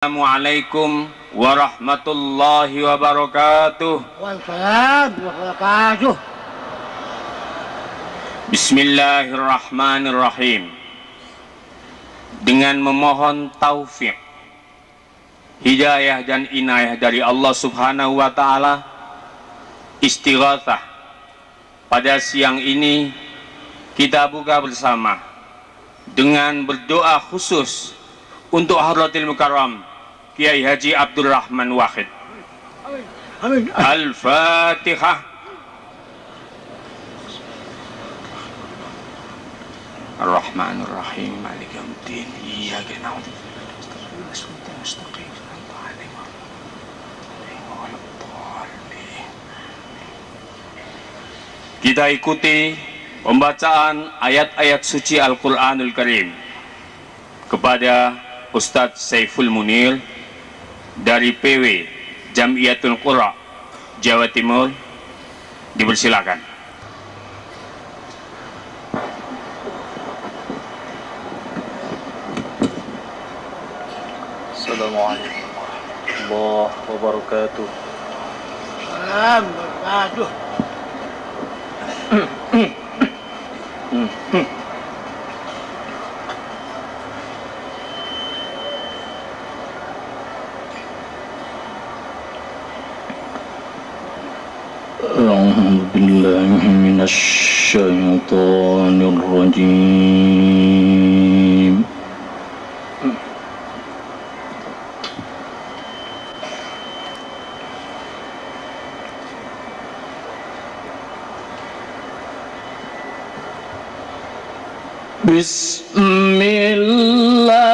Assalamualaikum warahmatullahi wabarakatuh. Waalaikumsalam warahmatullahi wabarakatuh. Bismillahirrahmanirrahim. Dengan memohon taufik, hidayah dan inayah dari Allah Subhanahu wa Ta'ala, istighatsah pada siang ini kita buka bersama dengan berdoa khusus untuk Hadratil Mukarram Kiai Haji Abdul Rahman Wahid. Amin. Al-Fatihah. Ar-Rahmanir Rahim Maliki Yaumiddin. Iyyaka na'budu wa iyyaka nasta'in. Kita ikuti pembacaan ayat-ayat suci Al-Qur'anul Karim kepada Ustadz Saiful Munir dari PW Jamiatul Qura Jawa Timur. Dipersilakan. Assalamualaikum warahmatullahi wabarakatuh. Salam wabarakatuh. أعوذ بالله من الشيطان الرجيم. بسم الله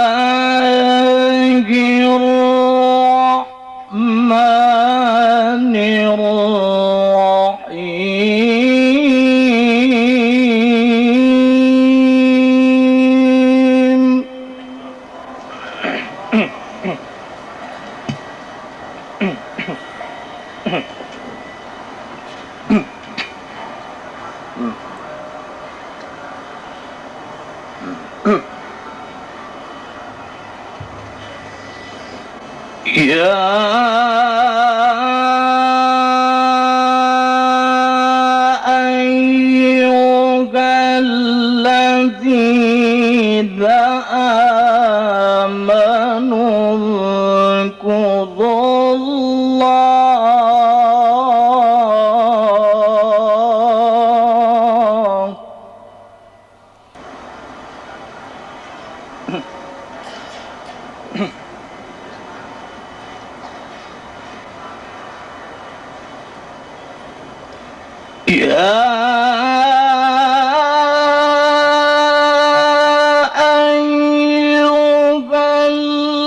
الرحمن الرحيم. يا أيها الذين آمنوا اذكروا الله يا أيها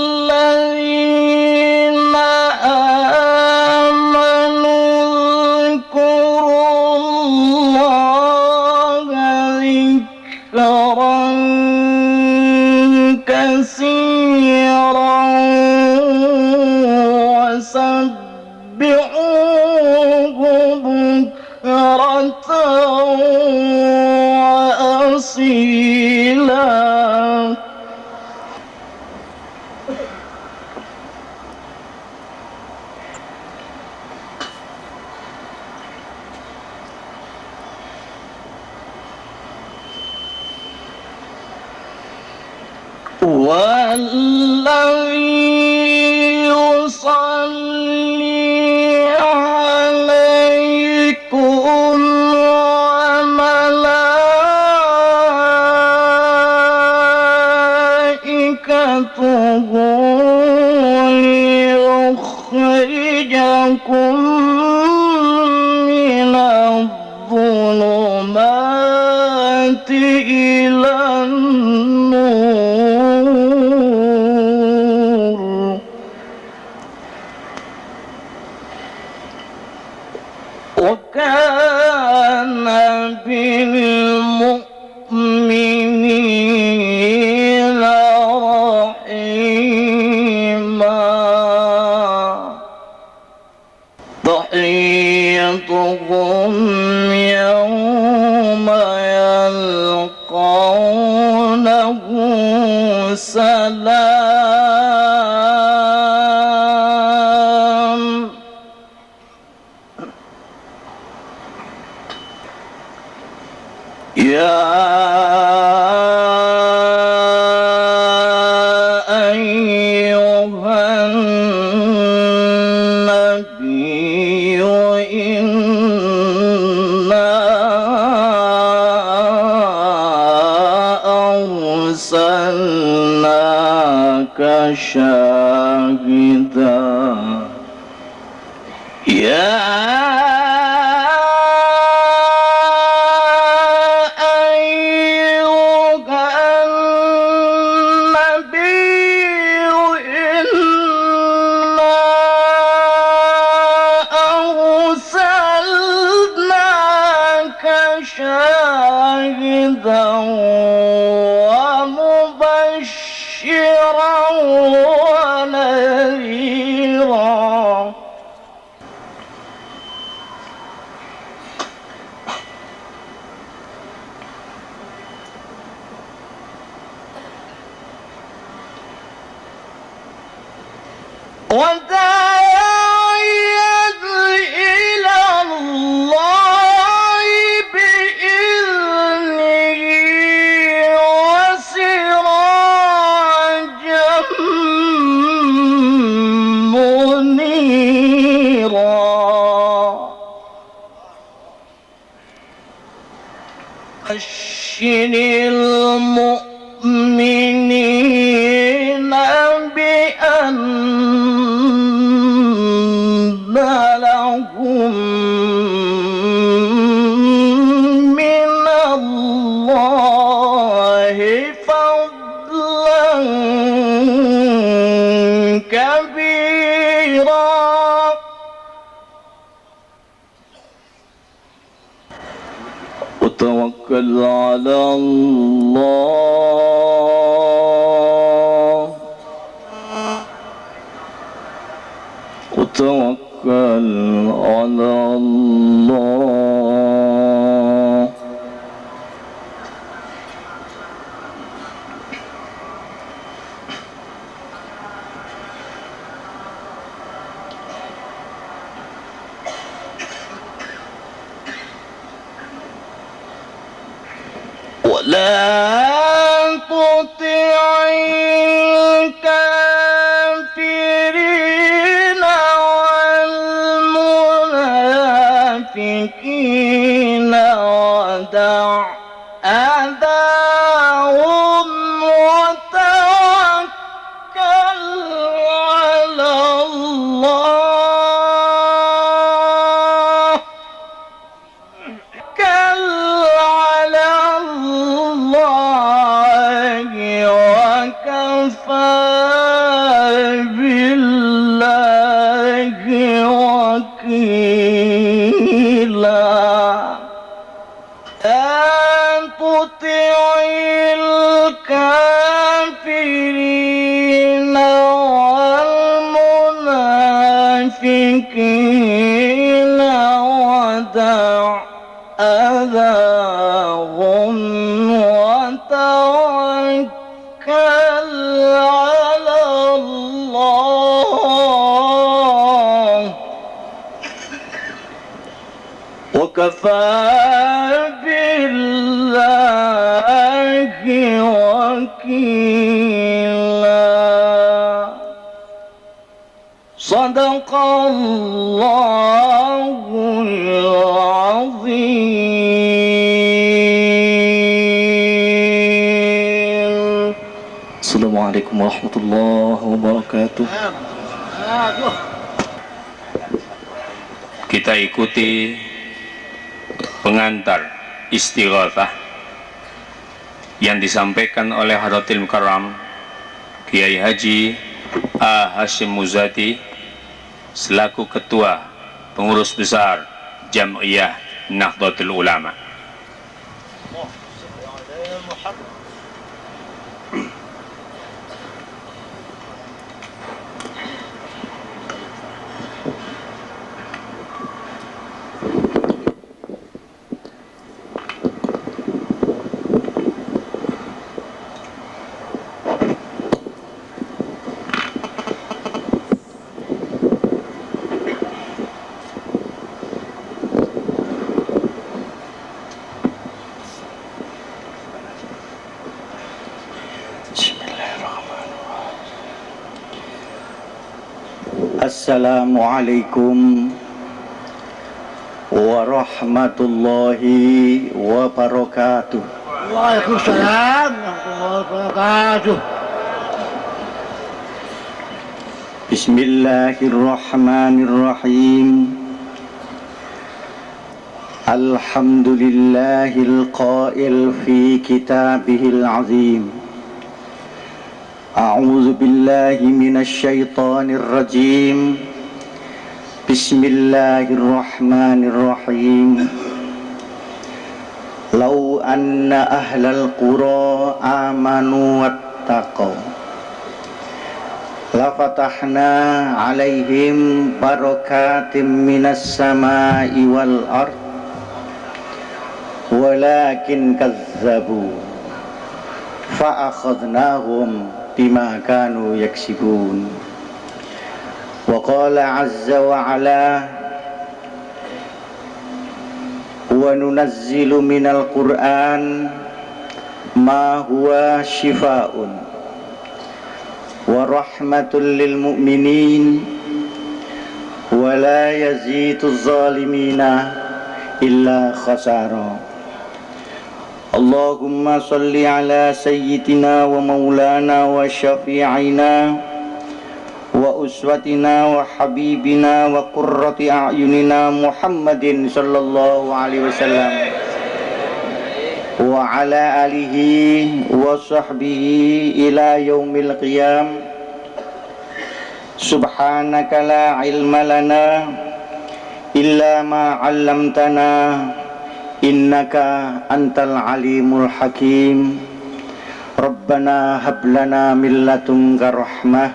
الذين آمنوا اذكروا الله ذكرا كثيرا وسبحوه بكرة وأصيلا. والذي يصلي عليكم وملائكته ليخرجكم من الظلمات إلى النور وكان بالمؤمنين رحيما. تحيتهم يوم يلقونه سلام شاهدا يا شاهدا ومبشرا ونذيرا وداعيا إلى الله بإذنه وسراجا منيرا بشر المؤمنين بأن لهم من الله فضلا كبيرا وتوكل على الله وتوكل على الله ولا تطع الكافرين والمنافقين ودع أذاهم وتوكل على الله توكل على الله وكفى بالله وكيلا لا تطع الكافرين والمنافقين ودع أذاهم وتوكل على الله وكفى بالله وكيلا صدق الله العظيم. Assalamualaikum warahmatullahi wabarakatuh. Aduh. Kita ikuti pengantar istighatsah yang disampaikan oleh Hadratil Mukarram Kiai Haji A. Hashim Muzadi selaku Ketua Pengurus Besar Jam'iyah Nahdlatul Ulama. Assalamualaikum warahmatullahi wabarakatuh. Waalaikumsalam warahmatullahi wabarakatuh. Bismillahirrahmanirrahim. Alhamdulillahil qail fi kitabihil azim. A'udzu billahi minasy syaithanir rajim. Bismillahirrahmanirrahim. Lau anna ahlal qura amanu wattaqaw la fatahna 'alaihim barakatim minas samai wal ard walakin kazzabu fa akhadnahum bima kanu yaksibun. Wa qala 'azza wa 'ala wa nunazzilu minal qur'an ma huwa shifaa'un wa rahmatul lil mu'minin wa la yaziduz zalimina illa khasara. Allahumma salli ala sayyidina wa maulana wa syafi'ina wa uswatina wa habibina wa qurrati a'yunina Muhammadin sallallahu alaihi wasallam wa ala alihi wa sahbihi ila yaumil qiyam. Subhanaka la ilma lana illa ma 'allamtana innaka antal alimul hakim. Rabbana hab lana min ladunka rahmah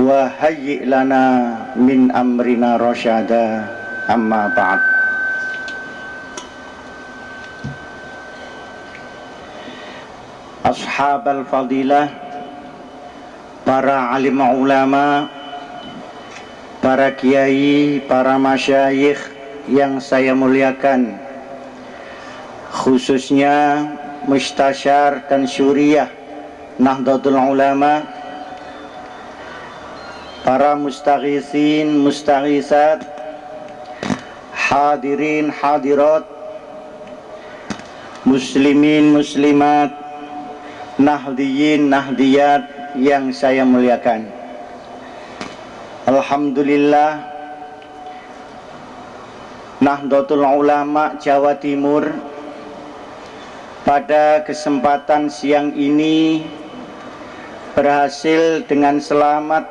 wa hayyi lana min amrina rasyada. Amma ba'd. Ashabal fadilah, para alim ulama, para kiai, para masyayikh yang saya muliakan, khususnya mustasyar dan syuriah Nahdlatul Ulama, para mustaghisin, mustaghisat, hadirin, hadirat, muslimin, muslimat, nahdiyin, nahdiyat yang saya muliakan. Alhamdulillah, Nahdlatul Ulama Jawa Timur pada kesempatan siang ini berhasil dengan selamat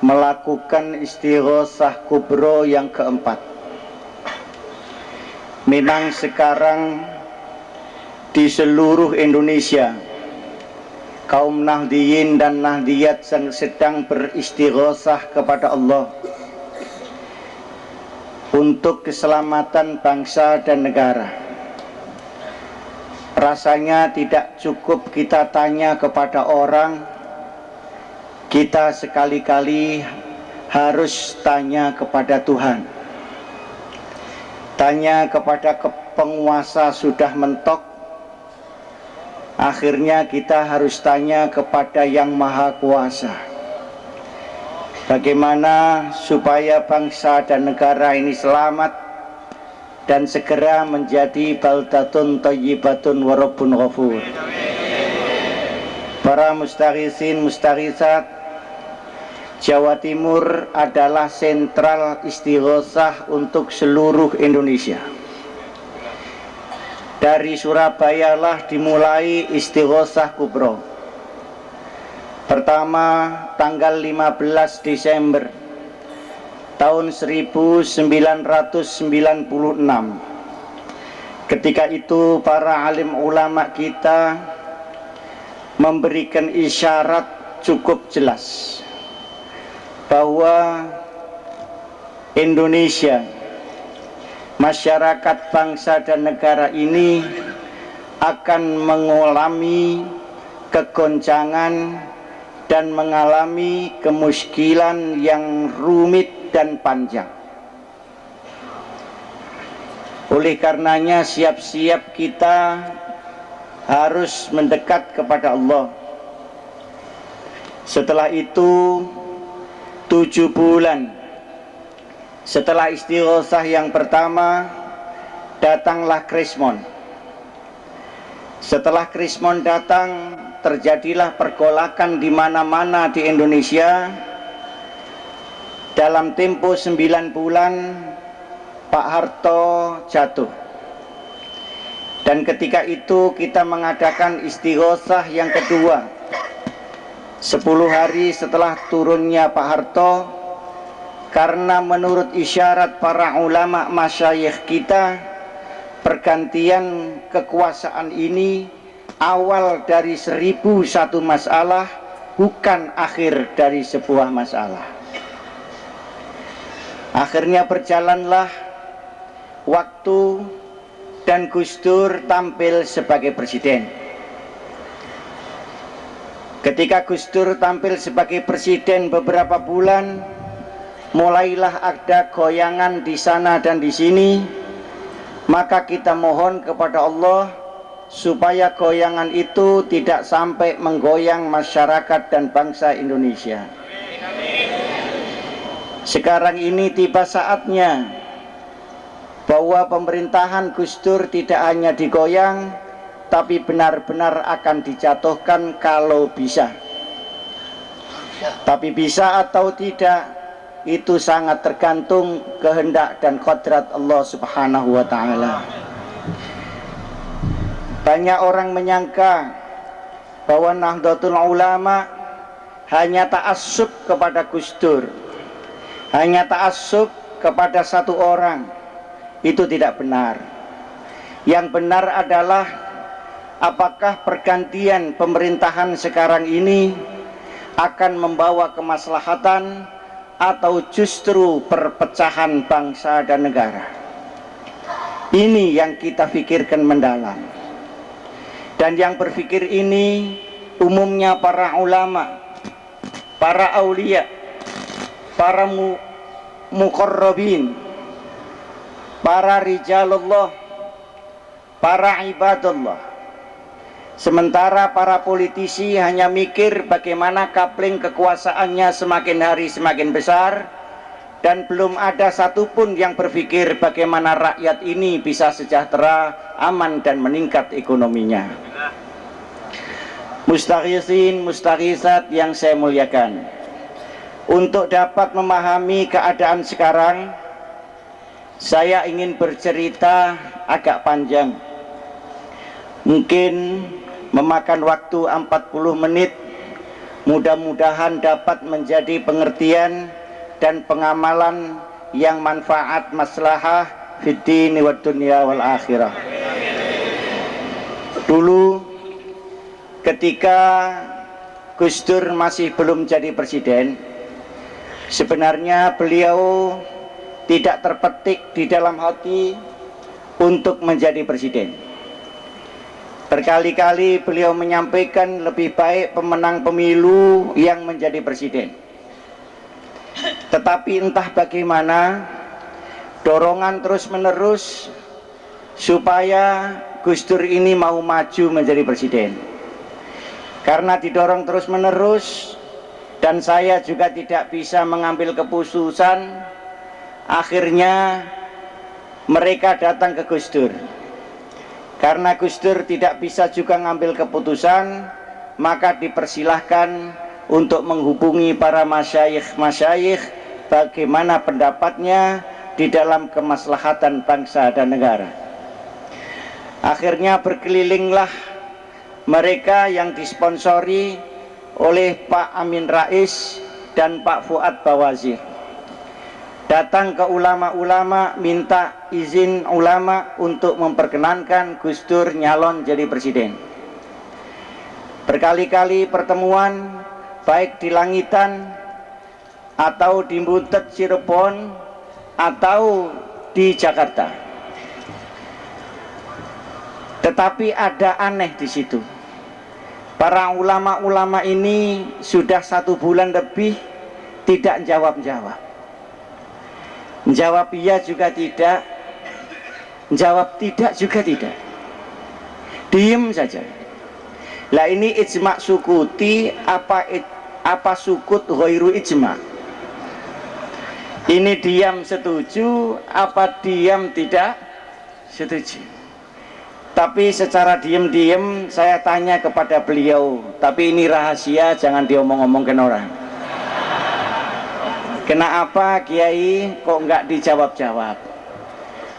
melakukan istighosah kubro yang keempat. Memang sekarang di seluruh Indonesia kaum nahdiyin dan nahdiyat sedang beristighosah kepada Allah untuk keselamatan bangsa dan negara. Rasanya tidak cukup kita tanya kepada orang, kita sekali-kali harus tanya kepada Tuhan. Tanya kepada penguasa sudah mentok, akhirnya kita harus tanya kepada Yang Maha Kuasa. Bagaimana supaya bangsa dan negara ini selamat dan segera menjadi baldatun thayyibatun wa rabbun ghafur. Para mustaghisin, mustaghisat, Jawa Timur adalah sentral istighosah untuk seluruh Indonesia. Dari Surabaya lah dimulai istighosah kubro. Pertama tanggal 15 Desember tahun 1996. Ketika itu para alim ulama kita memberikan isyarat cukup jelas bahwa Indonesia, masyarakat bangsa dan negara ini akan mengalami kegoncangan dan mengalami kemuskilan yang rumit dan panjang. Oleh karenanya siap-siap kita harus mendekat kepada Allah. Setelah itu 7 bulan setelah istighosah yang pertama, datanglah Krismon. Setelah Krismon datang, terjadilah pergolakan di mana-mana di Indonesia. Dalam tempo 9 bulan Pak Harto jatuh. Dan ketika itu kita mengadakan istighosah yang kedua 10 hari setelah turunnya Pak Harto, karena menurut isyarat para ulama masyayikh kita, pergantian kekuasaan ini awal dari 1001 masalah, bukan akhir dari sebuah masalah. Akhirnya berjalanlah waktu dan Gus Dur tampil sebagai presiden. Ketika Gus Dur tampil sebagai presiden beberapa bulan, mulailah ada goyangan di sana dan di sini. Maka kita mohon kepada Allah supaya goyangan itu tidak sampai menggoyang masyarakat dan bangsa Indonesia. Sekarang ini tiba saatnya bahwa pemerintahan Gus Dur tidak hanya digoyang, tapi benar-benar akan dijatuhkan kalau bisa. Tapi bisa atau tidak, itu sangat tergantung kehendak dan kodrat Allah Subhanahu wa ta'ala. Banyak orang menyangka bahwa Nahdlatul Ulama hanya ta'assub kepada Gus Dur, hanya ta'assub kepada satu orang. Itu tidak benar. Yang benar adalah apakah pergantian pemerintahan sekarang ini akan membawa kemaslahatan atau justru perpecahan bangsa dan negara. Ini yang kita pikirkan mendalam. Dan yang berpikir ini umumnya para ulama, para aulia, para muqarrabin, para rijalullah, para ibadullah. Sementara para politisi hanya mikir bagaimana kapling kekuasaannya semakin hari semakin besar, dan belum ada satupun yang berpikir bagaimana rakyat ini bisa sejahtera, aman dan meningkat ekonominya. Mustaghisin, mustaghisat yang saya muliakan, untuk dapat memahami keadaan sekarang, saya ingin bercerita agak panjang. Mungkin memakan waktu 40 menit, mudah-mudahan dapat menjadi pengertian dan pengamalan yang manfaat maslahah fid dini wad dunya wal akhirah. Dulu ketika Gus Dur masih belum jadi presiden, sebenarnya beliau tidak terpetik di dalam hati untuk menjadi presiden. Berkali-kali beliau menyampaikan lebih baik pemenang pemilu yang menjadi presiden. Tetapi entah bagaimana, dorongan terus-menerus supaya Gus Dur ini mau maju menjadi presiden. Karena didorong terus-menerus dan saya juga tidak bisa mengambil keputusan, akhirnya mereka datang ke Gus Dur. Karena Gus Dur tidak bisa juga ngambil keputusan, maka dipersilahkan untuk menghubungi para masyayikh bagaimana pendapatnya di dalam kemaslahatan bangsa dan negara. Akhirnya berkelilinglah mereka yang disponsori oleh Pak Amin Rais dan Pak Fuad Bawazir. Datang ke ulama-ulama, minta izin ulama untuk memperkenankan Gus Dur nyalon jadi presiden. Berkali-kali pertemuan, baik di Langitan atau di Buntet Cirebon atau di Jakarta. Tetapi ada aneh di situ. Para ulama-ulama ini sudah 1 bulan lebih tidak jawab-jawab. Jawab iya juga tidak, jawab tidak juga tidak, diem saja. Lah ini ijma sukuti apa sukut ghairu ijma? Ini diam setuju apa diam tidak setuju? Tapi secara diam-diam saya tanya kepada beliau, tapi ini rahasia, jangan diomong-omongkan orang. Kenapa Kiai kok nggak dijawab-jawab?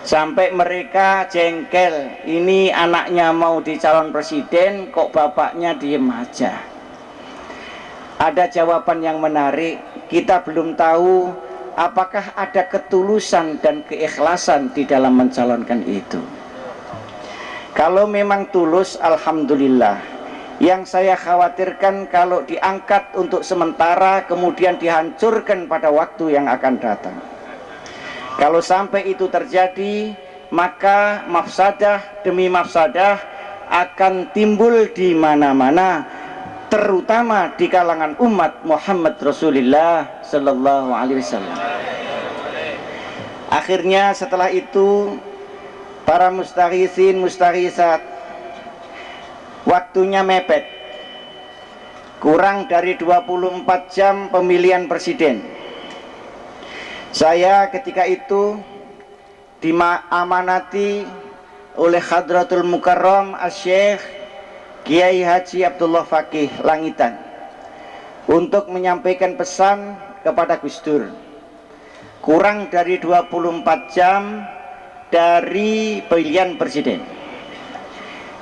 Sampai mereka jengkel, ini anaknya mau dicalon presiden, kok bapaknya diem aja. Ada jawaban yang menarik, kita belum tahu apakah ada ketulusan dan keikhlasan di dalam mencalonkan itu. Kalau memang tulus, alhamdulillah. Yang saya khawatirkan kalau diangkat untuk sementara kemudian dihancurkan pada waktu yang akan datang. Kalau sampai itu terjadi, maka mafsadah demi mafsadah akan timbul di mana-mana, terutama di kalangan umat Muhammad Rasulullah sallallahu alaihi wasallam. Akhirnya setelah itu para mustaghisin mustaghisat waktunya mepet, kurang dari 24 jam pemilihan presiden. Saya ketika itu diamanati oleh Hadratul Mukarram Asy-Syaikh Kiai Haji Abdullah Fakih Langitan untuk menyampaikan pesan kepada Gus Dur. Kurang dari 24 jam dari pemilihan presiden.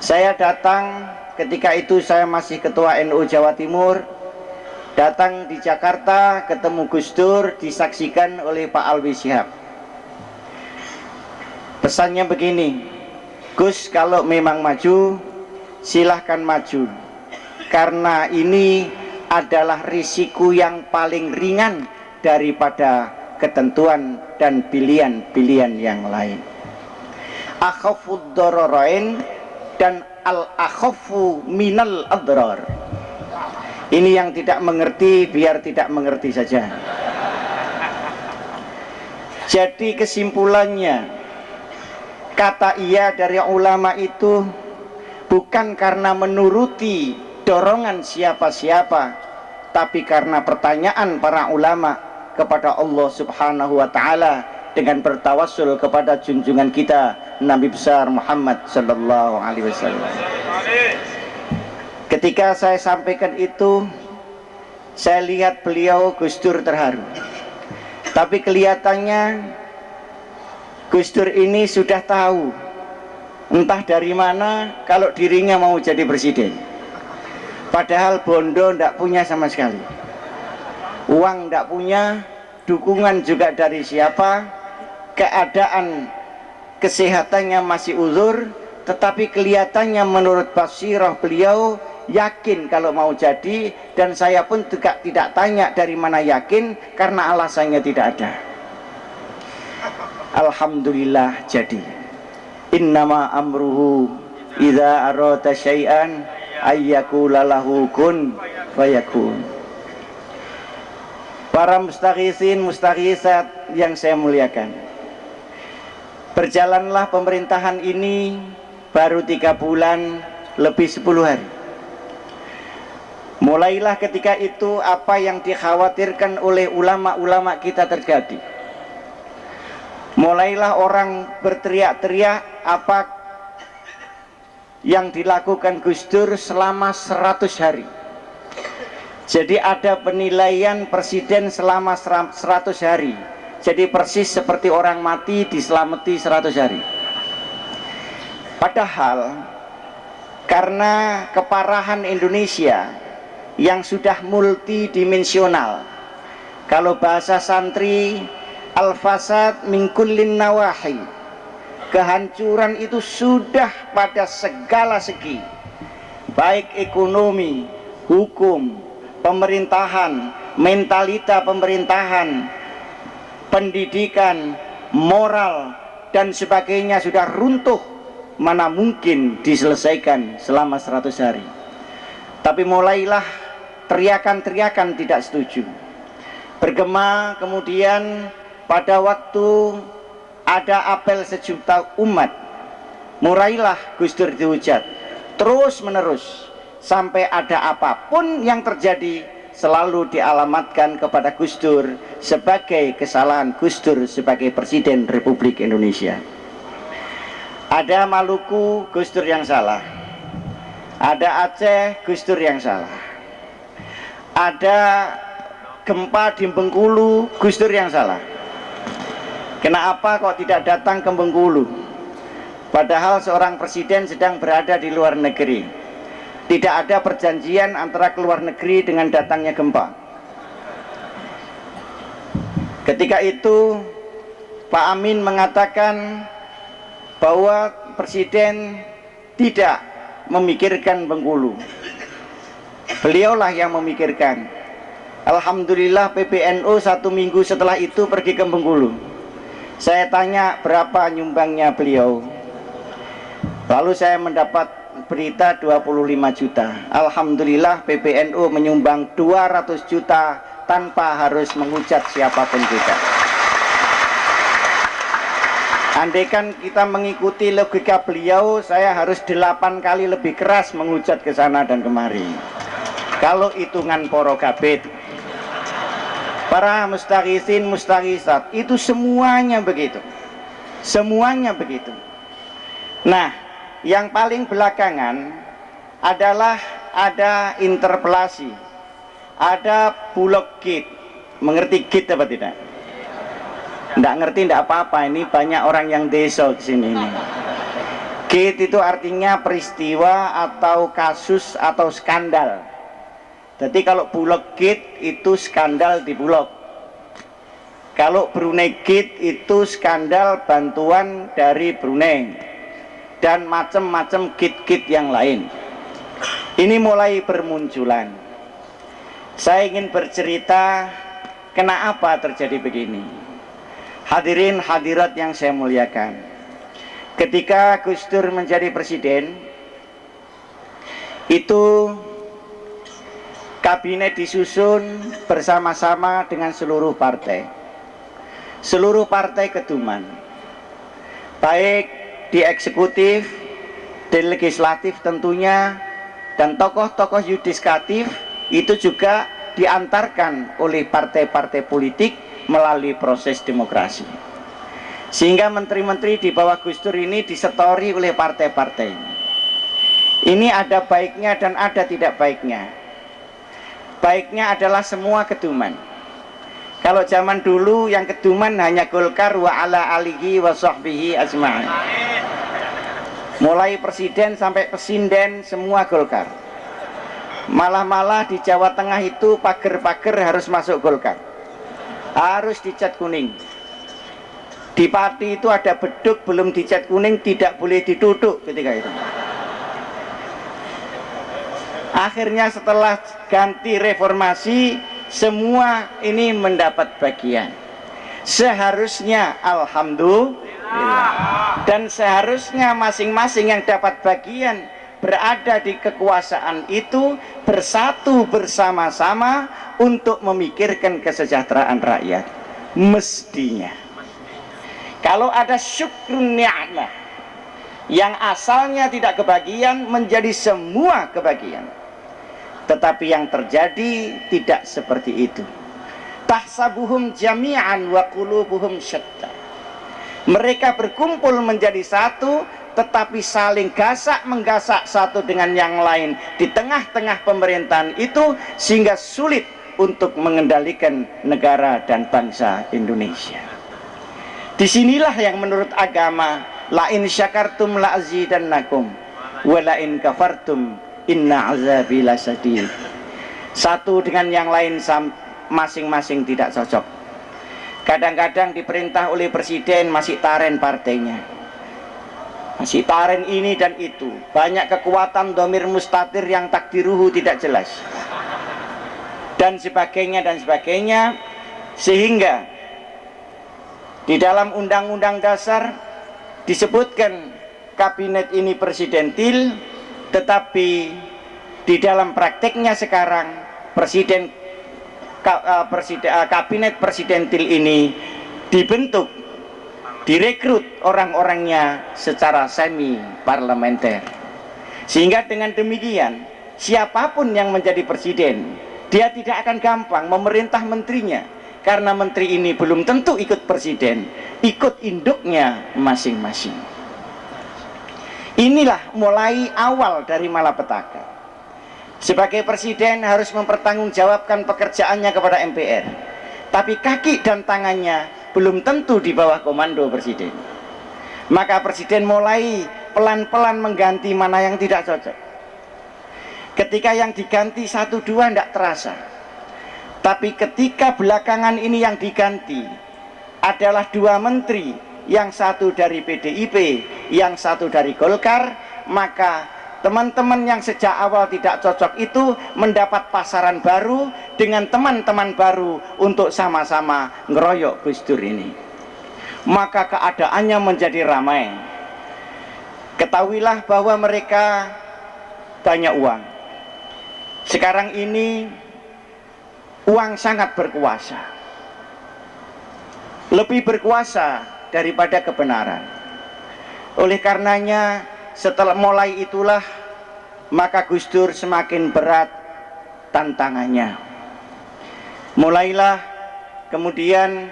Saya datang, ketika itu saya masih ketua NU Jawa Timur, datang di Jakarta, ketemu Gus Dur, disaksikan oleh Pak Alwi Shihab. Pesannya begini, Gus, kalau memang maju, silahkan maju, karena ini adalah risiko yang paling ringan daripada ketentuan dan pilihan-pilihan yang lain. Akhafud dararain dan al-akhafu minal adrar. Ini yang tidak mengerti biar tidak mengerti saja. Jadi kesimpulannya, kata iya dari ulama itu bukan karena menuruti dorongan siapa-siapa, tapi karena pertanyaan para ulama kepada Allah Subhanahu wa taala dengan bertawassul kepada junjungan kita Nabi besar Muhammad sallallahu alaihi wasallam. Ketika saya sampaikan itu, saya lihat beliau Gus Dur terharu. Tapi kelihatannya Gus Dur ini sudah tahu entah dari mana kalau dirinya mau jadi presiden. Padahal bondo ndak punya sama sekali. Uang ndak punya, dukungan juga dari siapa, keadaan kesehatannya masih uzur, tetapi kelihatannya menurut basirah beliau yakin kalau mau jadi, dan saya pun juga tidak tanya dari mana yakin karena alasannya tidak ada. Alhamdulillah jadi. Innama amruhu idza arada syai'an ayyakula lahu kun fayakun. Para mustaghisin mustaghisat yang saya muliakan, berjalanlah pemerintahan ini baru 3 bulan lebih 10 hari. Mulailah ketika itu apa yang dikhawatirkan oleh ulama-ulama kita terjadi. Mulailah orang berteriak-teriak apa yang dilakukan Gus Dur selama 100 hari. Jadi ada penilaian presiden selama 100 hari. Jadi persis seperti orang mati diselamati 100 hari. Padahal karena keparahan Indonesia yang sudah multidimensional, kalau bahasa santri, al-fasad min kullin nawahi, kehancuran itu sudah pada segala segi, baik ekonomi, hukum, pemerintahan, mentalita pemerintahan, pendidikan, moral dan sebagainya sudah runtuh. Mana mungkin diselesaikan selama 100 hari. Tapi mulailah teriakan-teriakan tidak setuju, bergema. Kemudian pada waktu ada apel sejuta umat, mulailah Gus Dur dihujat terus menerus. Sampai ada apapun yang terjadi selalu dialamatkan kepada Gus Dur sebagai kesalahan Gus Dur sebagai Presiden Republik Indonesia. Ada Maluku, Gus Dur yang salah. Ada Aceh, Gus Dur yang salah. Ada gempa di Bengkulu, Gus Dur yang salah. Kenapa kok tidak datang ke Bengkulu? Padahal seorang presiden sedang berada di luar negeri. Tidak ada perjanjian antara keluar negeri dengan datangnya gempa. Ketika itu Pak Amin mengatakan bahwa presiden tidak memikirkan Bengkulu. Beliaulah yang memikirkan. Alhamdulillah PBNU 1 minggu setelah itu pergi ke Bengkulu. Saya tanya berapa nyumbangnya beliau. Lalu saya mendapat berita 25 juta. Alhamdulillah PBNU menyumbang 200 juta tanpa harus mengucap siapapun juga. Andaikan kita mengikuti logika beliau, saya harus 8 kali lebih keras mengucap ke sana dan kemari. Kalau hitungan poro gabit, para mustaghisin mustaghisat, itu semuanya begitu. Semuanya begitu. Nah, yang paling belakangan adalah ada interpelasi, ada bulog gate. Mengerti gate apa tidak? Tidak ngerti, tidak apa-apa. Ini banyak orang yang desa di sini. Gate itu artinya peristiwa atau kasus atau skandal. Jadi kalau Bulog Gate itu skandal di Bulog. Kalau Brunei Gate itu skandal bantuan dari Brunei. Dan macam-macam gate-gate yang lain. Ini mulai bermunculan. Saya ingin bercerita kenapa terjadi begini. Hadirin hadirat yang saya muliakan. Ketika Gus Dur menjadi presiden, itu kabinet disusun bersama-sama dengan seluruh partai. Seluruh partai keduman. Baik di eksekutif, di legislatif tentunya, dan tokoh-tokoh yudikatif itu juga diantarkan oleh partai-partai politik melalui proses demokrasi. Sehingga menteri-menteri di bawah Gus Dur ini disetori oleh partai-partai. Ini ada baiknya dan ada tidak baiknya. Baiknya adalah semua keduman. Kalau zaman dulu yang keduman hanya Golkar wa ala alihi wa sahbihi ajma'in. Mulai presiden sampai pesinden semua Golkar. Malah-malah di Jawa Tengah itu pager-pager harus masuk Golkar. Harus dicat kuning. Di Pati itu ada beduk belum dicat kuning tidak boleh diduduk ketika itu. Akhirnya setelah ganti reformasi, semua ini mendapat bagian. Seharusnya alhamdulillah. Dan seharusnya masing-masing yang dapat bagian berada di kekuasaan itu bersatu bersama-sama untuk memikirkan kesejahteraan rakyat. Mestinya. Kalau ada syukrun ni'mah yang asalnya tidak kebagian menjadi semua kebagian. Tetapi yang terjadi tidak seperti itu. Tahsabuhum jami'an wa qulubuhum syatta. Mereka berkumpul menjadi satu, tetapi saling gasak-menggasak satu dengan yang lain di tengah-tengah pemerintahan itu, sehingga sulit untuk mengendalikan negara dan bangsa Indonesia. Disinilah yang menurut agama, la in syakartum la azidannakum wa la in kafartum inna azabi lasadid. Satu dengan yang lain masing-masing tidak cocok. Kadang-kadang diperintah oleh presiden masih taren partainya, masih taren ini dan itu. Banyak kekuatan domir mustatir yang takdiruhu tidak jelas, dan sebagainya dan sebagainya. Sehingga di dalam undang-undang dasar disebutkan kabinet ini presidentil, tetapi di dalam prakteknya sekarang kabinet presidentil ini dibentuk, direkrut orang-orangnya secara semi parlementer. Sehingga dengan demikian siapapun yang menjadi presiden, dia tidak akan gampang memerintah menterinya, karena menteri ini belum tentu ikut presiden, ikut induknya masing-masing. Inilah mulai awal dari malapetaka. Sebagai presiden harus mempertanggungjawabkan pekerjaannya kepada MPR, tapi kaki dan tangannya belum tentu di bawah komando presiden. Maka presiden mulai pelan-pelan mengganti mana yang tidak cocok. Ketika yang diganti 1-2 tidak terasa, tapi ketika belakangan ini yang diganti adalah 2 menteri, yang satu dari PDIP, yang satu dari Golkar, maka teman-teman yang sejak awal tidak cocok itu mendapat pasaran baru dengan teman-teman baru untuk sama-sama ngeroyok Gus Dur ini. Maka keadaannya menjadi ramai. Ketahuilah bahwa mereka banyak uang. Sekarang ini uang sangat berkuasa, lebih berkuasa daripada kebenaran. Oleh karenanya setelah mulai itulah maka Gus Dur semakin berat tantangannya. Mulailah kemudian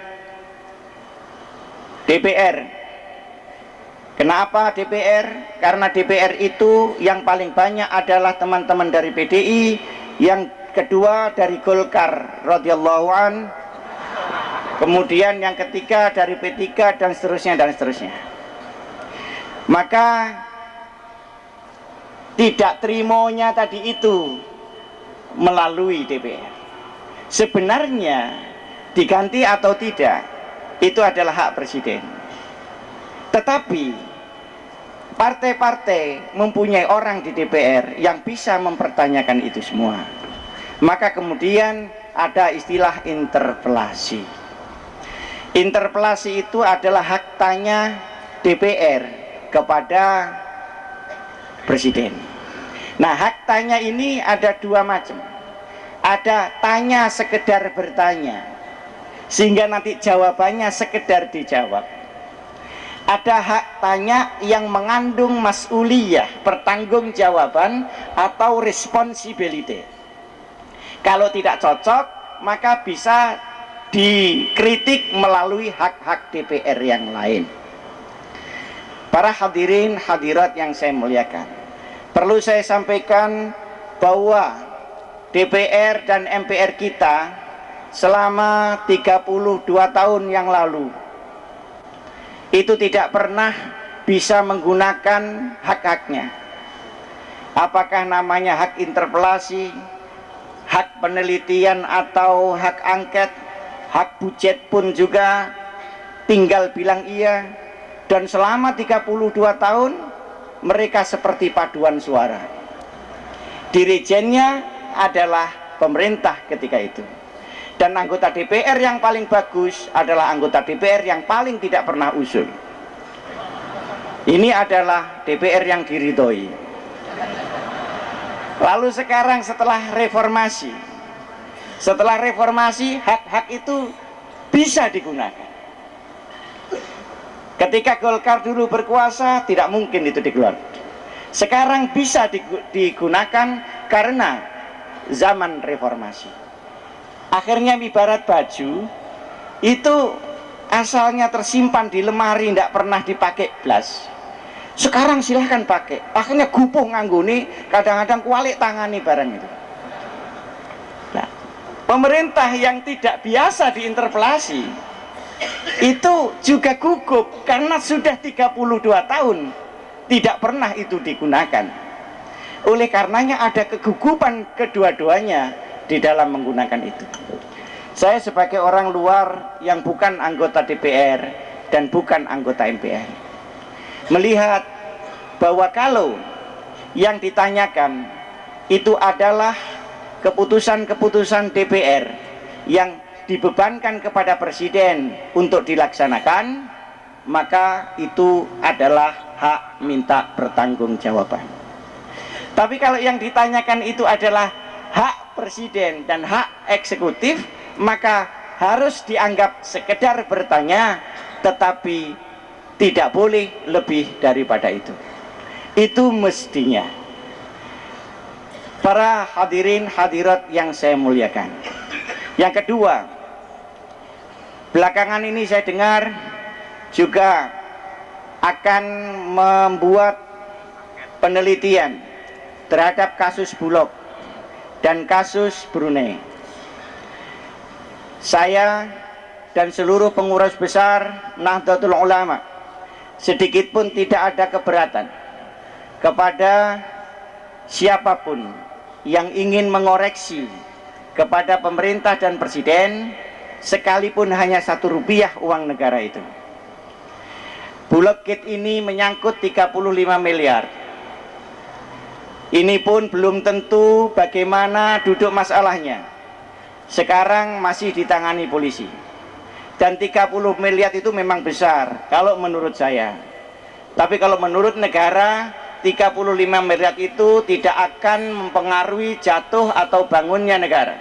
DPR. Kenapa DPR? Karena DPR itu yang paling banyak adalah teman-teman dari PDI, yang kedua dari Golkar radhiyallahu an, kemudian yang ketiga dari P3 dan seterusnya dan seterusnya. Maka tidak terimonya tadi itu melalui DPR. Sebenarnya diganti atau tidak itu adalah hak presiden. Tetapi partai-partai mempunyai orang di DPR yang bisa mempertanyakan itu semua. Maka kemudian ada istilah interpelasi. Interpelasi itu adalah hak tanya DPR kepada presiden. Nah, hak tanya ini ada 2 macam. Ada tanya sekedar bertanya, sehingga nanti jawabannya sekedar dijawab. Ada hak tanya yang mengandung mas'uliyah, pertanggungjawaban atau responsibility. Kalau tidak cocok, maka bisa dikritik melalui hak-hak DPR yang lain. Para hadirin hadirat yang saya muliakan, perlu saya sampaikan bahwa DPR dan MPR kita selama 32 tahun yang lalu itu tidak pernah bisa menggunakan hak-haknya. Apakah namanya hak interpelasi, hak penelitian atau hak angket, hak budget pun juga tinggal bilang iya. Dan selama 32 tahun mereka seperti paduan suara. Dirijennya adalah pemerintah ketika itu. Dan anggota DPR yang paling bagus adalah anggota DPR yang paling tidak pernah usul. Ini adalah DPR yang diridhoi. Lalu sekarang setelah reformasi, hak-hak itu bisa digunakan. Ketika Golkar dulu berkuasa tidak mungkin itu dikeluarkan. Sekarang bisa digunakan karena zaman reformasi. Akhirnya ibarat baju itu asalnya tersimpan di lemari, tidak pernah dipakai blas. Sekarang silahkan pakai. Akhirnya gupuh nganggone, kadang-kadang kualik tangani barang itu. Nah, pemerintah yang tidak biasa diinterpelasi itu juga gugup karena sudah 32 tahun tidak pernah itu digunakan. Oleh karenanya ada kegugupan kedua-duanya di dalam menggunakan itu. Saya sebagai orang luar yang bukan anggota DPR dan bukan anggota MPR melihat bahwa kalau yang ditanyakan itu adalah keputusan-keputusan DPR yang dibebankan kepada presiden untuk dilaksanakan, maka itu adalah hak minta pertanggungjawaban. Tapi kalau yang ditanyakan itu adalah hak presiden dan hak eksekutif, maka harus dianggap sekedar bertanya, tetapi tidak boleh lebih daripada itu. Itu mestinya. Para hadirin hadirat yang saya muliakan. Yang kedua, belakangan ini saya dengar juga akan membuat penelitian terhadap kasus Bulog dan kasus Brunei. Saya dan seluruh pengurus besar Nahdlatul Ulama sedikit pun tidak ada keberatan kepada siapapun yang ingin mengoreksi kepada pemerintah dan presiden sekalipun hanya Rp1 uang negara itu. Bulog Gate ini menyangkut 35 miliar. Ini pun belum tentu bagaimana duduk masalahnya. Sekarang masih ditangani polisi. Dan 30 miliar itu memang besar kalau menurut saya. Tapi kalau menurut negara, 35 miliar itu tidak akan mempengaruhi jatuh atau bangunnya negara.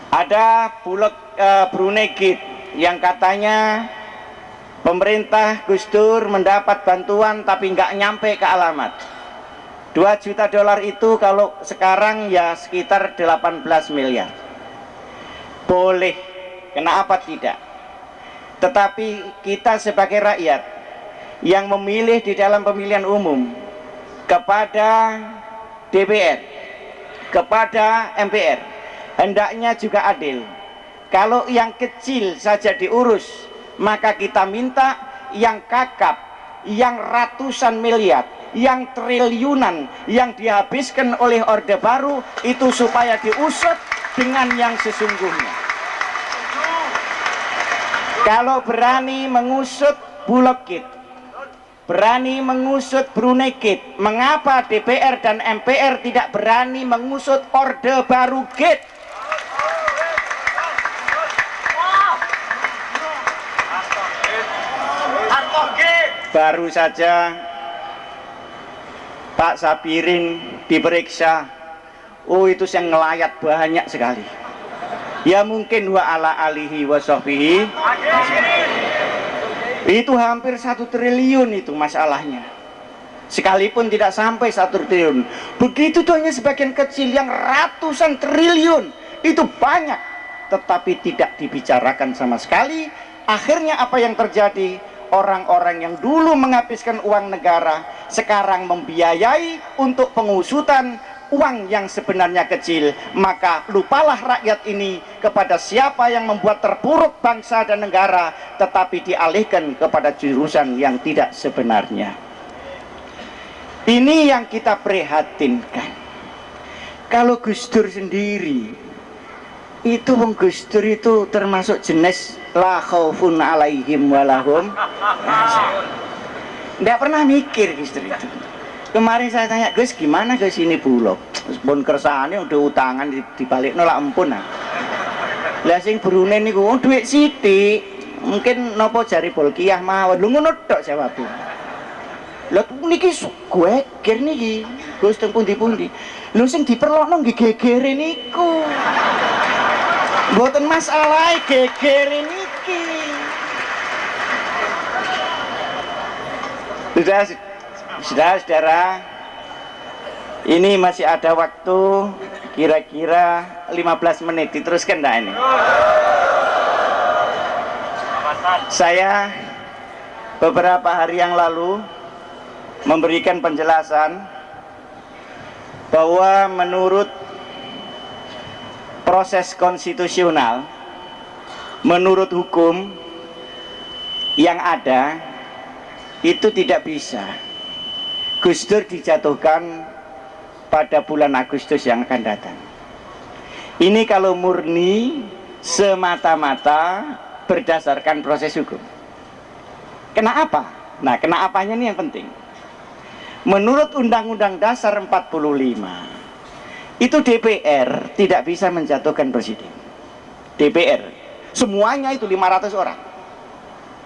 Ada Bulog Brunei Gate yang katanya pemerintah Gus Dur mendapat bantuan tapi nggak nyampe ke alamat. $2 juta itu kalau sekarang ya sekitar 18 miliar. Boleh, kenapa tidak? Tetapi kita sebagai rakyat yang memilih di dalam pemilihan umum kepada DPR, kepada MPR, hendaknya juga adil. Kalau yang kecil saja diurus, maka kita minta yang kakap, yang ratusan miliar, yang triliunan yang dihabiskan oleh Orde Baru itu supaya diusut dengan yang sesungguhnya. Kalau berani mengusut Bulog Gate, berani mengusut Brunei Gate, mengapa DPR dan MPR tidak berani mengusut Orde Baru Gate? Baru saja Pak Sabirin diperiksa, oh itu yang ngelayat banyak sekali. Ya mungkin wa ala alihi wa sahbihi, itu hampir 1 triliun itu masalahnya. Sekalipun tidak sampai 1 triliun, begitu tuh hanya sebagian kecil, yang ratusan triliun itu banyak, tetapi tidak dibicarakan sama sekali. Akhirnya apa yang terjadi? Orang-orang yang dulu menghabiskan uang negara sekarang membiayai untuk pengusutan uang yang sebenarnya kecil. Maka lupalah rakyat ini kepada siapa yang membuat terpuruk bangsa dan negara, tetapi dialihkan kepada jurusan yang tidak sebenarnya. Ini yang kita prihatinkan. Kalau Gus Dur sendiri itu, Gus Dur itu termasuk jenis la khaufun alaihim walahum. Nggak pernah mikir Gus Dur itu. Kemarin saya tanya, Gus gimana Gus ini Bulog? Pun kersane udah utangan dibalik nolak ampun nah. Lah sing Brunei niku duit sithik, mungkin nopo jari Bolkiah mawon. Lho ngono tok jawabe. Lah niki geger niki, Gus teng pundi-pundi. Lho sing diperlokno nggih gegere niku. Mboten masalah gegere niki. Saudara-saudara, ini masih ada waktu kira-kira 15 menit. Diteruskan enggak ini? Saya beberapa hari yang lalu memberikan penjelasan bahwa menurut proses konstitusional, menurut hukum yang ada, itu tidak bisa Gus Dur dijatuhkan pada bulan Agustus yang akan datang. Ini kalau murni semata-mata berdasarkan proses hukum. Kenapa? Nah, kenaapanya ini yang penting. Menurut Undang-Undang Dasar 45, itu DPR tidak bisa menjatuhkan presiden. DPR semuanya itu 500 orang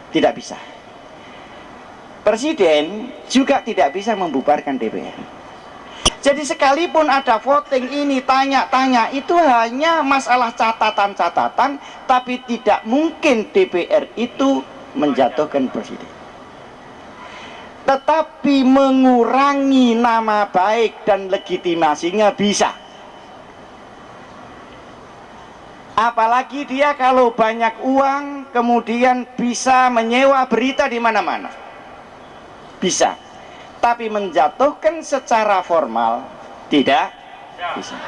tidak bisa. Presiden juga tidak bisa membubarkan DPR. Jadi sekalipun ada voting ini tanya-tanya, itu hanya masalah catatan-catatan, tapi tidak mungkin DPR itu menjatuhkan presiden. Tetapi mengurangi nama baik dan legitimasinya bisa. Apalagi dia kalau banyak uang kemudian bisa menyewa berita di mana-mana. Bisa. tetapi menjatuhkan secara formal tidak bisa.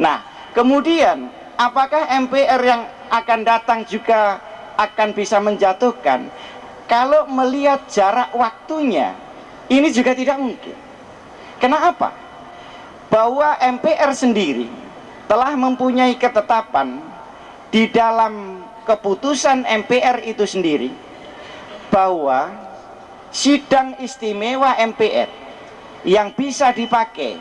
Nah, kemudian apakah MPR yang akan datang juga akan bisa menjatuhkan? Kalau melihat jarak waktunya, ini juga tidak mungkin. Kenapa? Bahwa MPR sendiri telah mempunyai ketetapan di dalam keputusan MPR itu sendiri bahwa sidang istimewa MPR yang bisa dipakai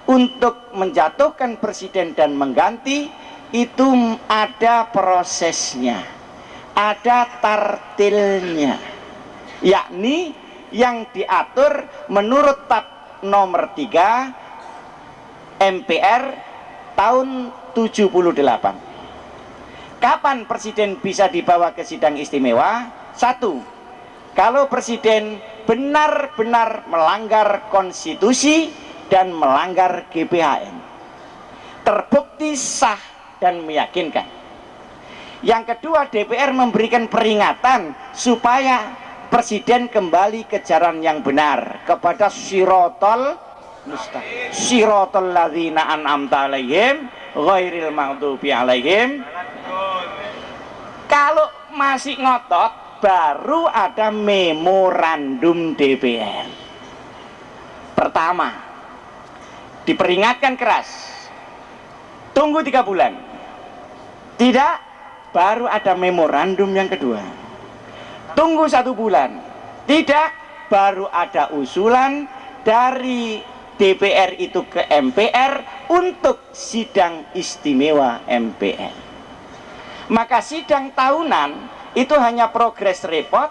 untuk menjatuhkan presiden dan mengganti itu ada prosesnya, ada tartilnya, yakni yang diatur menurut tab nomor 3 MPR tahun 78. Kapan presiden bisa dibawa ke sidang istimewa? 1. Kalau presiden benar-benar melanggar konstitusi dan melanggar GBHN, terbukti sah dan meyakinkan. Yang kedua, DPR memberikan peringatan supaya presiden kembali ke jalan yang benar, kepada sirotol mustaqim, sirotol ladzina an'amta alaihim ghairil maghdubi alaihim. Kalau masih ngotot, baru ada memorandum DPR. Pertama, diperingatkan keras, tunggu 3 bulan. Tidak, baru ada memorandum yang kedua. Tunggu 1 bulan. Tidak, baru ada usulan dari DPR itu ke MPR untuk sidang istimewa MPR. Maka sidang tahunan itu hanya progres report,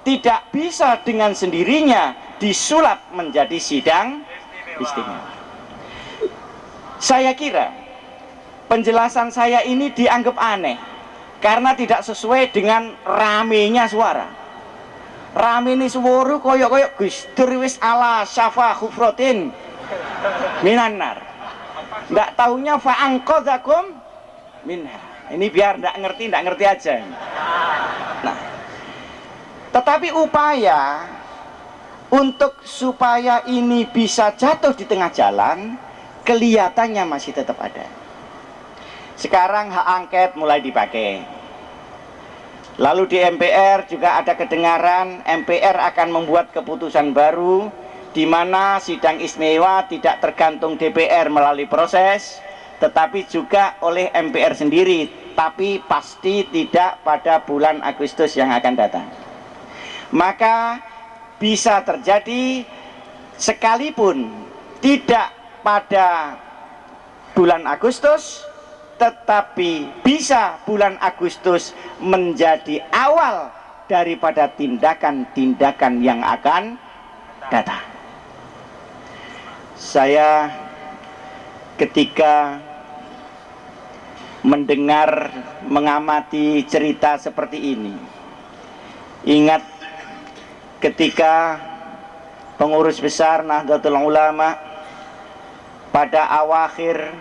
tidak bisa dengan sendirinya disulap menjadi sidang istimewa. Saya kira penjelasan saya ini dianggap aneh karena tidak sesuai dengan ramenya suara. Rame ini suara koyok-koyok Gus Dur wis ala syafa khufratin minanar. Ndak tahunya fa'angqadzakum minha. Ini biar ndak ngerti aja. Nah, tetapi upaya untuk supaya ini bisa jatuh di tengah jalan kelihatannya masih tetap ada. Sekarang hak angket mulai dipakai. Lalu di MPR juga ada kedengaran MPR akan membuat keputusan baru di mana sidang istimewa tidak tergantung DPR melalui proses, tetapi juga oleh MPR sendiri, tapi pasti tidak pada bulan Agustus yang akan datang. Maka bisa terjadi sekalipun tidak pada bulan Agustus, tetapi bisa bulan Agustus menjadi awal daripada tindakan-tindakan yang akan datang. Saya ketika mendengar, mengamati cerita seperti ini, ingat ketika pengurus besar Nahdlatul Ulama pada awakhir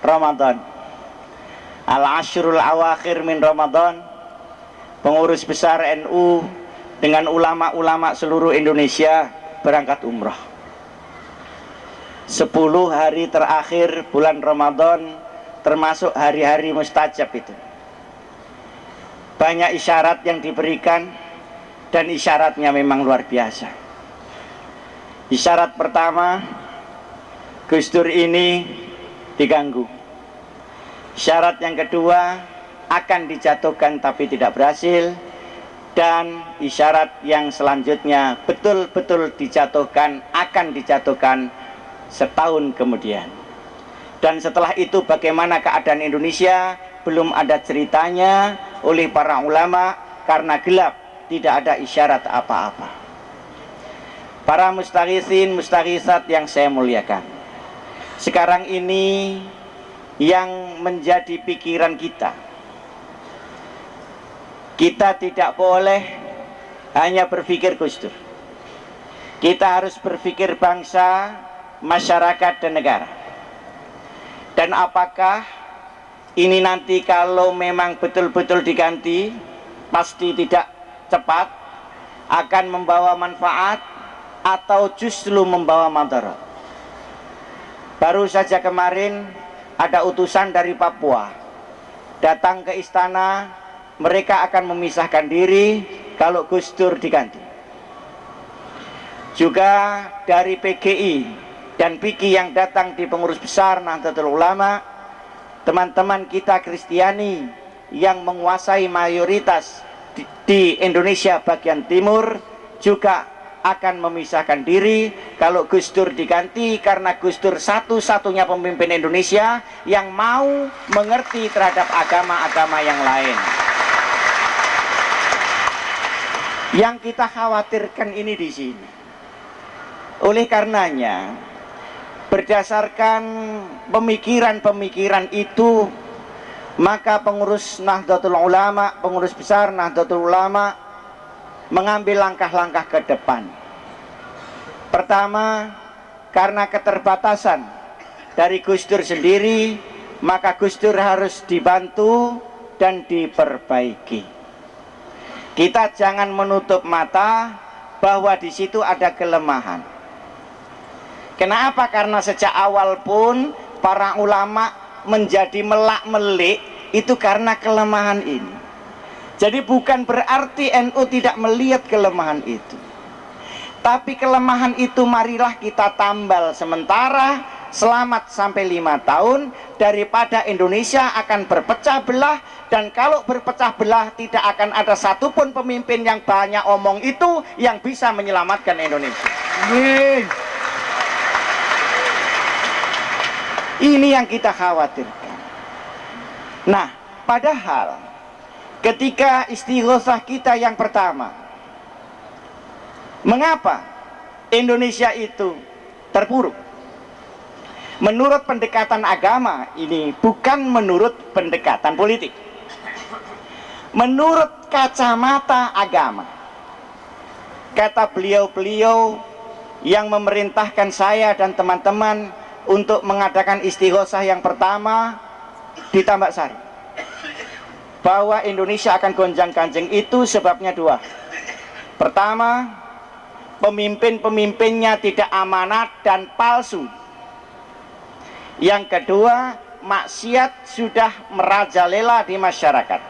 Ramadan, al-ashrul awakhir min Ramadan, pengurus besar NU dengan ulama-ulama seluruh Indonesia berangkat umrah. 10 hari terakhir bulan Ramadan termasuk hari-hari mustajab itu. Banyak isyarat yang diberikan dan isyaratnya memang luar biasa. Isyarat pertama, Gus Dur ini diganggu. Syarat yang kedua, akan dijatuhkan tapi tidak berhasil. Dan isyarat yang selanjutnya, betul-betul dijatuhkan, akan dijatuhkan setahun kemudian. Dan setelah itu bagaimana keadaan Indonesia, belum ada ceritanya oleh para ulama karena gelap, tidak ada isyarat apa-apa. Para mustaghisin, mustaghisat yang saya muliakan, sekarang ini yang menjadi pikiran kita tidak boleh hanya berpikir Gus Dur. Kita harus berpikir bangsa, masyarakat dan negara. Dan apakah ini nanti kalau memang betul-betul diganti, pasti tidak cepat, akan membawa manfaat atau justru membawa madarat. Baru saja kemarin ada utusan dari Papua datang ke istana, mereka akan memisahkan diri kalau Gus Dur diganti. Juga dari PGI dan PIKI yang datang di pengurus besar Nahdlatul Ulama, teman-teman kita Kristiani yang menguasai mayoritas di Indonesia bagian timur juga akan memisahkan diri kalau Gus Dur diganti, karena Gus Dur satu-satunya pemimpin Indonesia yang mau mengerti terhadap agama-agama yang lain. Yang kita khawatirkan ini di sini. Oleh karenanya, berdasarkan pemikiran-pemikiran itu, maka pengurus Nahdlatul Ulama, pengurus besar Nahdlatul Ulama mengambil langkah-langkah ke depan. Pertama, karena keterbatasan dari Gus Dur sendiri, maka Gus Dur harus dibantu dan diperbaiki. Kita jangan menutup mata bahwa di situ ada kelemahan. Kenapa? Karena sejak awal pun para ulama menjadi melak-melik itu karena kelemahan ini. Jadi bukan berarti NU tidak melihat kelemahan itu, tapi kelemahan itu marilah kita tambal sementara, selamat sampai 5 tahun, daripada Indonesia akan berpecah belah. Dan kalau berpecah belah tidak akan ada satupun pemimpin yang banyak omong itu yang bisa menyelamatkan Indonesia. Amin. Ini yang kita khawatirkan. Nah, padahal ketika istighosah kita yang pertama, mengapa Indonesia itu terpuruk? Menurut pendekatan agama ini, bukan menurut pendekatan politik. Menurut kacamata agama, kata beliau-beliau yang memerintahkan saya dan teman-teman untuk mengadakan istighosah yang pertama di Tambak Sari, bahwa Indonesia akan gonjang-ganjing, itu sebabnya 2. Pertama, pemimpin-pemimpinnya tidak amanat dan palsu. Yang kedua, maksiat sudah merajalela di masyarakat.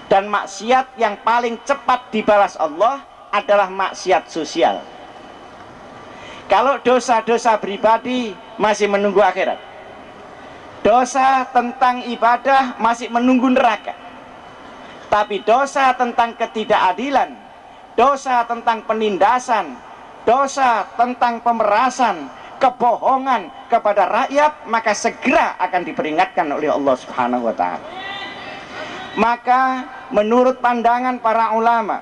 Dan maksiat yang paling cepat dibalas Allah adalah maksiat sosial. Kalau dosa-dosa pribadi masih menunggu akhirat, dosa tentang ibadah masih menunggu neraka. Tapi dosa tentang ketidakadilan, dosa tentang penindasan, dosa tentang pemerasan, kebohongan kepada rakyat, maka segera akan diperingatkan oleh Allah Subhanahu wa ta'ala. Maka menurut pandangan para ulama,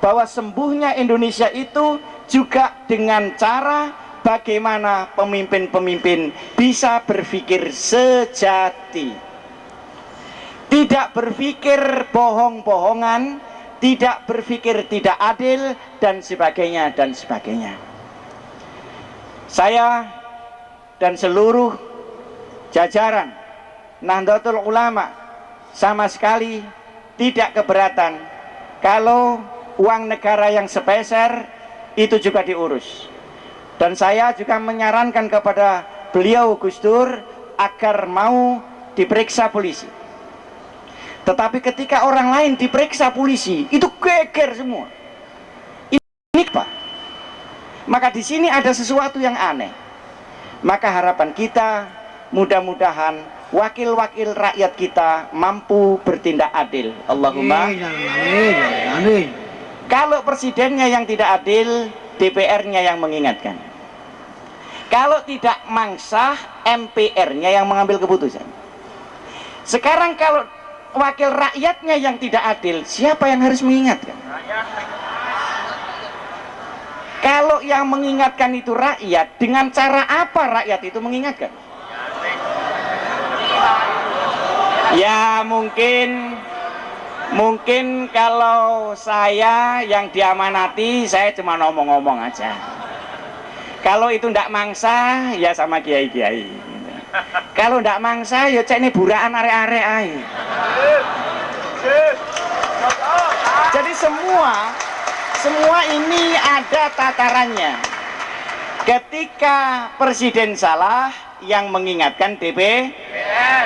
bahwa sembuhnya Indonesia itu juga dengan cara bagaimana pemimpin-pemimpin bisa berpikir sejati, tidak berpikir bohong-bohongan, tidak berpikir tidak adil, dan sebagainya dan sebagainya. Saya dan seluruh jajaran Nahdlatul Ulama sama sekali tidak keberatan kalau uang negara yang sepeser itu juga diurus. Dan saya juga menyarankan kepada beliau Gus Dur agar mau diperiksa polisi. Tetapi ketika orang lain diperiksa polisi, itu geger semua. Ini Pak. Maka di sini ada sesuatu yang aneh. Maka harapan kita, mudah-mudahan wakil-wakil rakyat kita mampu bertindak adil. Allahumma Amin. Amin. Kalau presidennya yang tidak adil, DPR-nya yang mengingatkan. Kalau tidak mangsah, MPR-nya yang mengambil keputusan. Sekarang kalau wakil rakyatnya yang tidak adil, siapa yang harus mengingatkan? Kalau yang mengingatkan itu rakyat, dengan cara apa rakyat itu mengingatkan? Ya mungkin kalau saya yang diamanati, saya cuma ngomong-ngomong aja. Kalau itu ndak mangsa, ya sama kiai-kiai. Kalau ndak mangsa, ya cek ini buraan arek-arek ae. Jadi Semua ini ada tatarannya. Ketika presiden salah, yang mengingatkan DPR.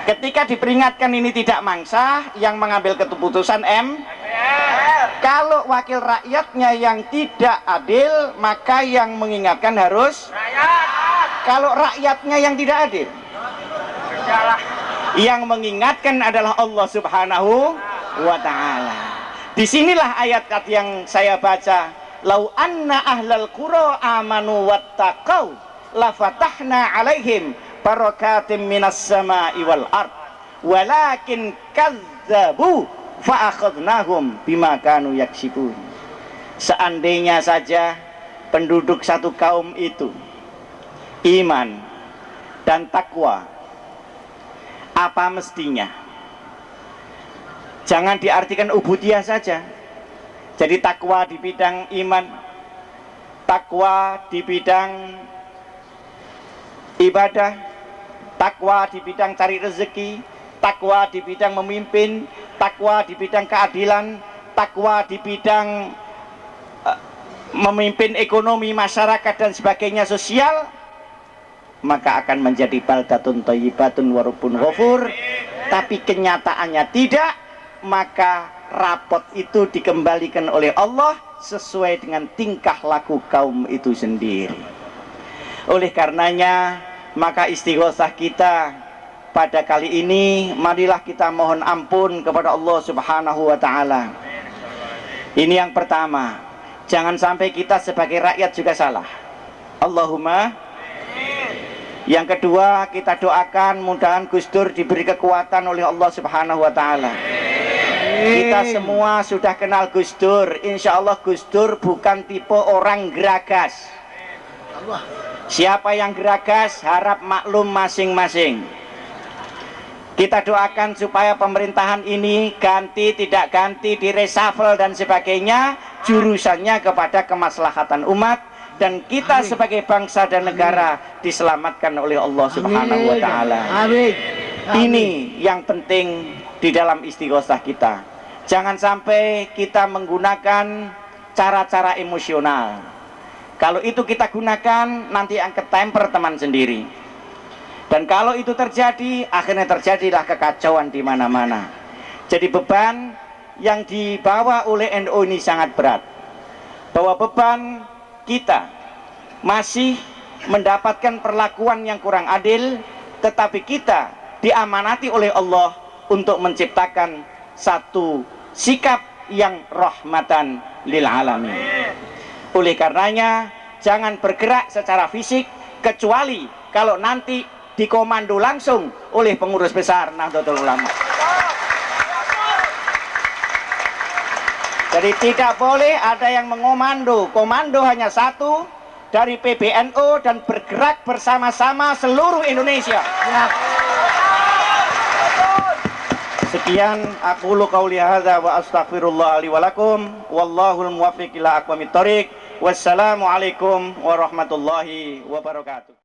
Ketika diperingatkan ini tidak mangsa, yang mengambil keputusan MPR. Kalau wakil rakyatnya yang tidak adil, maka yang mengingatkan harus rakyat. Kalau rakyatnya yang tidak adil, yang mengingatkan adalah Allah Subhanahu wa ta'ala. Disinilah ayat yang saya baca, lau anna ahlal qura amanu wattaqau lafatahna alaihim barakatim minas sama'i wal ard walakin kazzabu fa'akhadnahum bima kanu yaksibun. Seandainya saja penduduk satu kaum itu iman dan takwa, apa mestinya? Jangan diartikan ubudiyah saja. Jadi takwa di bidang iman, takwa di bidang ibadah, takwa di bidang cari rezeki, takwa di bidang memimpin, takwa di bidang keadilan, takwa di bidang memimpin ekonomi masyarakat dan sebagainya sosial, maka akan menjadi baldatun thayyibatun wa rabbun ghafur. Tapi kenyataannya tidak, maka rapot itu dikembalikan oleh Allah sesuai dengan tingkah laku kaum itu sendiri. Oleh karenanya, maka istighosah kita pada kali ini, marilah kita mohon ampun kepada Allah Subhanahu wa ta'ala. Ini yang pertama, jangan sampai kita sebagai rakyat juga salah. Allahumma. Yang kedua, kita doakan mudahan Gus Dur diberi kekuatan oleh Allah Subhanahu wa ta'ala. Kita semua sudah kenal Gus Dur. Insya Allah Gus Dur bukan tipe orang geragas. Siapa yang geragas harap maklum masing-masing. Kita doakan supaya pemerintahan ini ganti tidak ganti, direshuffle dan sebagainya, jurusannya kepada kemaslahatan umat, dan kita sebagai bangsa dan negara diselamatkan oleh Allah Subhanahu wa ta'ala. Ini yang penting di dalam istighosah kita. Jangan sampai kita menggunakan cara-cara emosional. Kalau itu kita gunakan, nanti akan ketemper teman sendiri. Dan kalau itu terjadi, akhirnya terjadilah kekacauan di mana-mana. Jadi beban yang dibawa oleh NU ini sangat berat. Bahwa beban kita masih mendapatkan perlakuan yang kurang adil, tetapi kita diamanati oleh Allah untuk menciptakan satu sikap yang rahmatan lil alamin. Oleh karenanya, jangan bergerak secara fisik kecuali kalau nanti dikomando langsung oleh pengurus besar Nahdlatul Ulama. Jadi tidak boleh ada yang mengomando. Komando hanya satu dari PBNU dan bergerak bersama-sama seluruh Indonesia. Sekian aqulu qauli hadza wa astaghfirullah li wa lakum wallahul muwaffiq ila aqwamit thoriq. Wassalamualaikum warahmatullahi wabarakatuh.